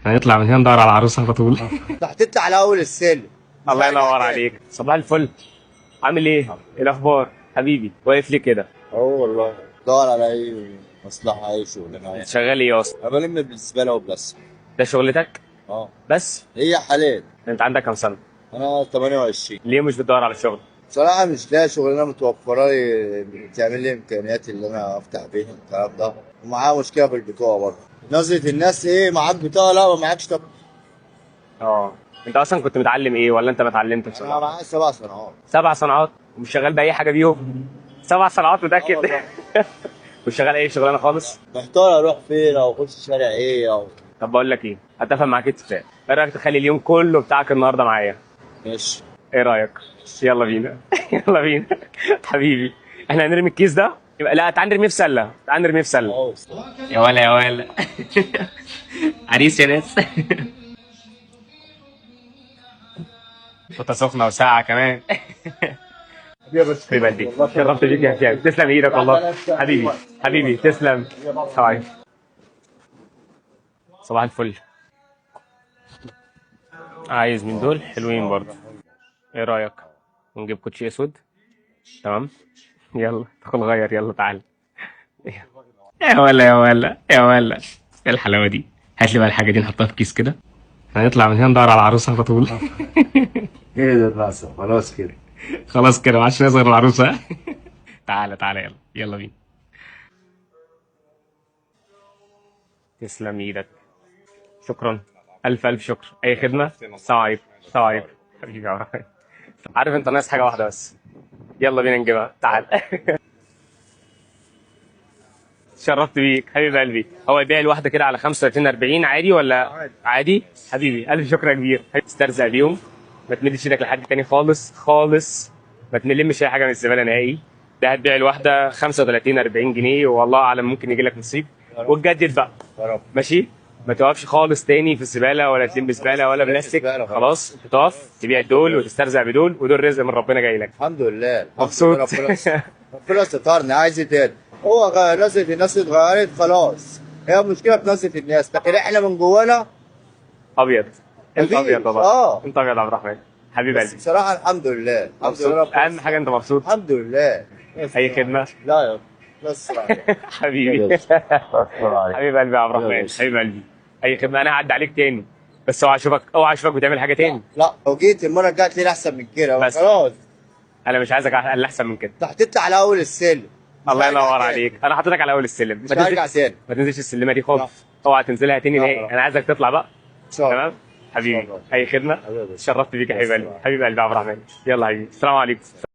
هنطلع من هنا ندور على العروسه على طول. هتطلع على اول السلم. الله ينور عليك، صباح الفل. عامل ايه؟ ايه الاخبار؟ حبيبي واقف ليه كده؟ والله دور على اي مصلحه، اي شغلانه. شغال ايه اصلا؟ انا بلم بالزباله وبس. ده شغلتك؟ اه بس؟ هي حالات. انت عندك كام سنه؟ انا 28. ليه مش بتدور على شغل؟ بصراحه مش لاقي شغلانه متوفره لي تعمل لي امكانيات اللي انا افتح بيت الكلام ده، ومعايا مشكله في البطاقه برضه. نظره الناس ايه، معاك بطاقه؟ لا ما معاكش. طب اه. انت اصلا كنت متعلم ايه ولا انت ما اتعلمتش؟ انا معايا 7 سنوات. 7 صناعات ومش شغال باي حاجه بيهم؟ 7 صناعات متاكد؟ والله. مش شغال اي شغلانه خالص؟ محتار اروح فين او اخش شارع ايه او. طب بقول لك ايه، اتفق معاك اتفاق. ايه رايك تخلي اليوم كله بتاعك النهارده معايا؟ ماشي. ايه رايك؟ يلا بينا. يلا بينا. حبيبي، احنا هنرمي الكيس ده؟ يبقى لا، تعال نرميه في سله، تعال نرميه في سله. يا ولا يا ولا. عريس يا ناس. فوطه سخنه وساعه كمان. حبيب قلبي، شرفت بيك يا هشام، تسلم ايدك والله. حبيبي حبيبي تسلم. حبيبي. صباح الفل. عايز من دول حلوين برضه. ايه رايك نجيب كوتشي اسود؟ تمام. يلا ادخل غير، يلا تعال. يا ولا يا ولا يا ولا، ايه الحلاوه دي؟ هات لي بقى الحاجه دي نحطها في كيس كده. هنطلع من هنا ندور على العروسه على طول. ايه ده الراسه؟ خلاص كده. خلاص كده ما عادش نظهر العروسه. تعالى تعالى، يلا يلا بينا. تسلم ايدك. شكرا. الف الف شكر. اي خدمه. السلام عليكم. السلام عليكم. حبيبي يا عمرو. عارف انت ناقص حاجه واحده بس. يلا بينا نجيبها، تعال. شرفت بيك حبيب قلبي. هو يبيع الواحده كده على 35 40 عادي ولا عادي؟ حبيبي الف شكر يا كبير. استرزق بيهم، ما تمدش ايدك لحد تاني خالص خالص. ما تلمش اي حاجه من الزباله نهائي. ده هتبيع الواحده 35 40 جنيه، والله اعلم ممكن يجي لك نصيب. وتجدد بقى. يا رب. ماشي. ما توقفش خالص تاني في الزباله، ولا تلم زباله ولا بلاستيك. زبالة خلاص تقف تبيع دول وتسترزق بدول، ودول رزق من ربنا جاي لك. الحمد لله. مبسوط. ربنا سترني. عايز ايه تاني؟ هو نظرة الناس اتغيرت خلاص. هي مشكلة في نظرة الناس، لكن احنا من جوانا ابيض. انت مفيش. ابيض والله. انت ابيض يا عبد الرحمن. حبيب بس قلبي. بصراحة الحمد لله. الحمد مبسوط. لله. اهم حاجه انت مبسوط. الحمد لله. اي خدمه. لا يا بس. حبيبي. حبيب قلبي يا عبد الرحمن، حبيب قلبي. اي خدمه، انا هعدي عليك تاني. بس اوعى اشوفك، اوعى اشوفك بتعمل حاجه تاني. لا لو جيت المرة الجاية تلاقيني أحسن من كده بس. خلاص. انا مش عايزك اقل احسن من كده. انت هتطلع على أول السلم. الله ينور عليك، انا حاططك على اول السلم. مش هرجع تاني. ما تنزلش السلمه دي خالص. اوعى تنزلها تاني لا، نهائي، لا. انا عايزك تطلع بقى. إن شاء الله. تمام حبيبي. الله. اي خدمه. حبيبي. شرفت بيك يا حبيب قلبي، حبيب قلبي يا عبد الرحمن. يلا حبيبي، السلام عليكم.